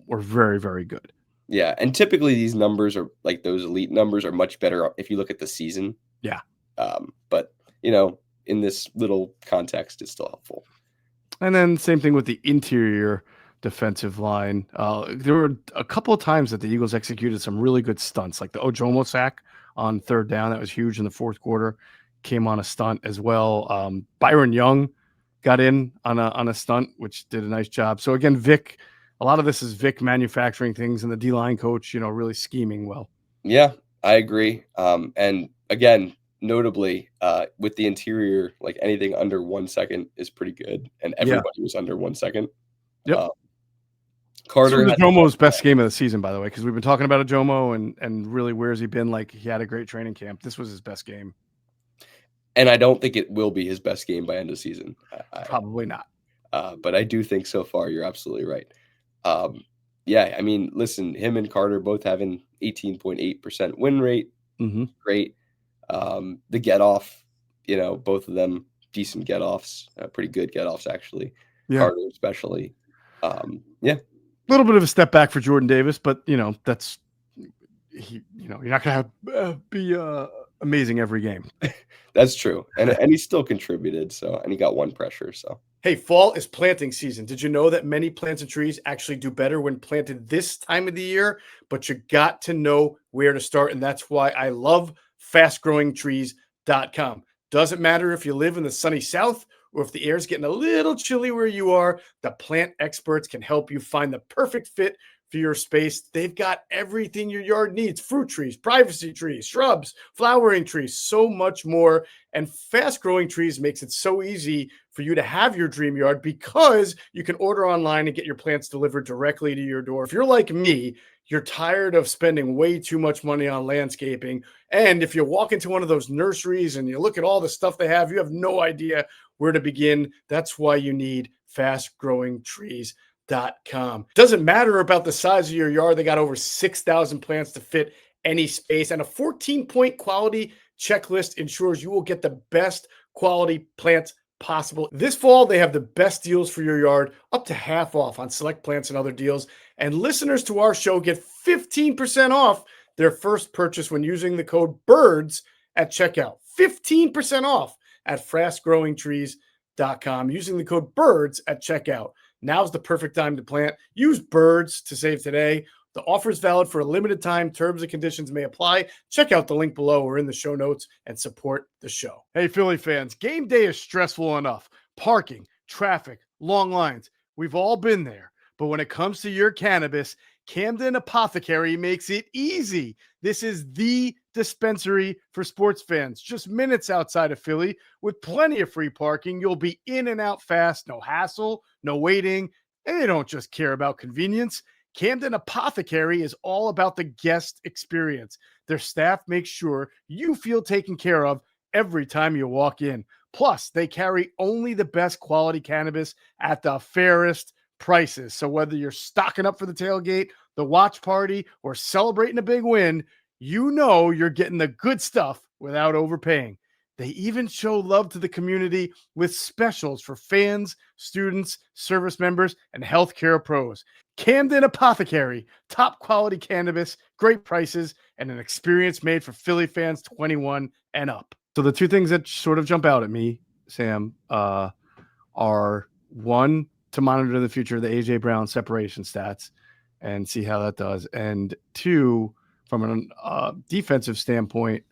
were very, very good. Yeah, and typically these numbers are like those elite numbers are much better if you look at the season. Yeah. But, in this little context, it's still helpful. And then same thing with the interior defensive line. There were a couple of times that the Eagles executed some really good stunts, like the Ojomo sack on 3rd down. That was huge in the 4th quarter. Came on a stunt as well. Byron Young got in on a stunt, which did a nice job. So again, Vic, a lot of this is Vic manufacturing things and the D-line coach, really scheming well. Yeah, I agree. And again, notably, with the interior, like anything under 1 second is pretty good. And everybody was under 1 second. Yep. Carter had Jomo's best game of the season, by the way, because we've been talking about Jomo and really where's he been? Like he had a great training camp. This was his best game. And I don't think it will be his best game by end of season. Probably not. But I do think so far you're absolutely right. I mean, listen, him and Carter both having 18.8% win rate. Mm-hmm. Great. The get off, both of them decent get offs, pretty good get offs actually. Yeah. Carter especially. A little bit of a step back for Jordan Davis, but that's you're not gonna be amazing every game. That's true, and he still contributed. And he got 1 pressure. So hey, fall is planting season. Did you know that many plants and trees actually do better when planted this time of the year? But you got to know where to start, and that's why I love FastGrowingTrees.com. Doesn't matter if you live in the sunny South or if the air's getting a little chilly where you are, the plant experts can help you find the perfect fit for your space. They've got everything your yard needs: fruit trees, privacy trees, shrubs, flowering trees, so much more. And Fast Growing Trees makes it so easy for you to have your dream yard because you can order online and get your plants delivered directly to your door. If you're like me, you're tired of spending way too much money on landscaping. And if you walk into one of those nurseries and you look at all the stuff they have, you have no idea where to begin. That's why you need FastGrowingTrees.com. Doesn't matter about the size of your yard. They got over 6,000 plants to fit any space, and a 14-point quality checklist ensures you will get the best quality plants possible. This fall, they have the best deals for your yard, up to half off on select plants and other deals. And listeners to our show get 15% off their first purchase when using the code BIRDS at checkout. 15% off at FastGrowingTrees.com using the code BIRDS at checkout. Now's the perfect time to plant. Use BIRDS to save today. The offer is valid for a limited time. Terms and conditions may apply. Check out the link below or in the show notes and support the show. Hey, Philly fans, game day is stressful enough. Parking, traffic, long lines. We've all been there. But when it comes to your cannabis, Camden Apothecary makes it easy. This is the dispensary for sports fans, just minutes outside of Philly with plenty of free parking. You'll be in and out fast, no hassle, no waiting. And they don't just care about convenience. Camden Apothecary is all about the guest experience. Their staff makes sure you feel taken care of every time you walk in. Plus, they carry only the best quality cannabis at the fairest prices. So whether you're stocking up for the tailgate, the watch party, or celebrating a big win, you know you're getting the good stuff without overpaying. They even show love to the community with specials for fans, students, service members, and healthcare pros. Camden Apothecary, top quality cannabis, great prices, and an experience made for Philly fans 21 and up. So the two things that sort of jump out at me, Sam, are one, to monitor the future of the AJBrown separation stats and see how that does. And two, from a defensive standpoint,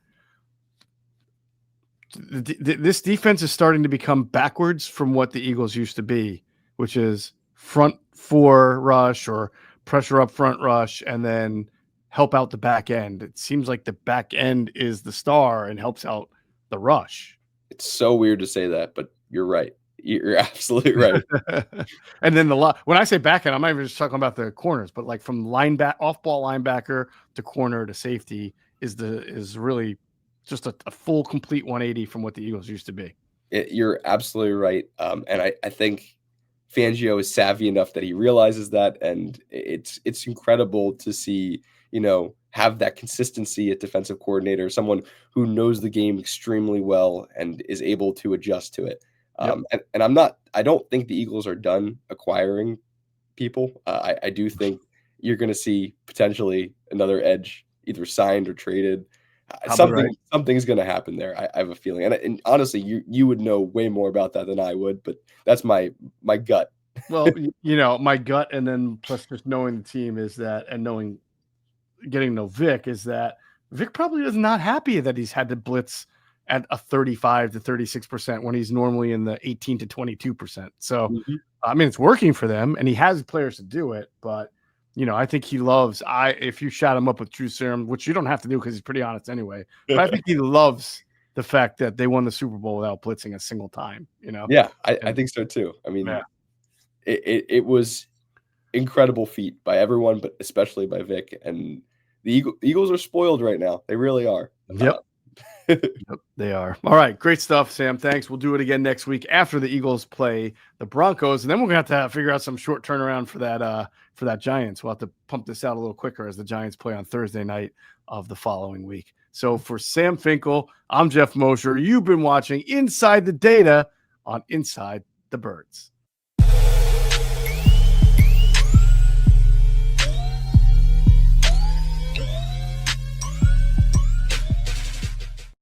this defense is starting to become backwards from what the Eagles used to be, which is front four rush or pressure up front rush and then help out the back end. It seems like the back end is the star and helps out the rush. It's so weird to say that, but you're right. You're absolutely right. And then when I say back end, I'm not even just talking about the corners, but like from off-ball linebacker to corner to safety is really just a full complete 180 from what the Eagles used to be. You're absolutely right. And I think Fangio is savvy enough that he realizes that, and it's incredible to see, have that consistency at defensive coordinator, someone who knows the game extremely well and is able to adjust to it. Yep. And I don't think the Eagles are done acquiring people. I do think you're going to see potentially another edge either signed or traded. Something's going to happen there. I have a feeling. And honestly, you would know way more about that than I would, but that's my gut. Well, my gut, and then plus just knowing the team is that, and getting to know Vic is that Vic probably is not happy that he's had to blitz at a 35 to 36% when he's normally in the 18 to 22%. So, I mean, it's working for them and he has players to do it, but I think he loves, if you shot him up with true serum, which you don't have to do because he's pretty honest anyway, but I think he loves the fact that they won the Super Bowl without blitzing a single time, Yeah, I think so too. I mean, it was incredible feat by everyone, but especially by Vic, and the Eagles are spoiled right now. They really are. Yep. Yep, they are. All right. Great stuff, Sam. Thanks. We'll do it again next week after the Eagles play the Broncos. And then we're going to have to figure out some short turnaround for that Giants. We'll have to pump this out a little quicker as the Giants play on Thursday night of the following week. So for Sam Finkel, I'm Geoff Mosher. You've been watching Inside the Data on Inside the Birds.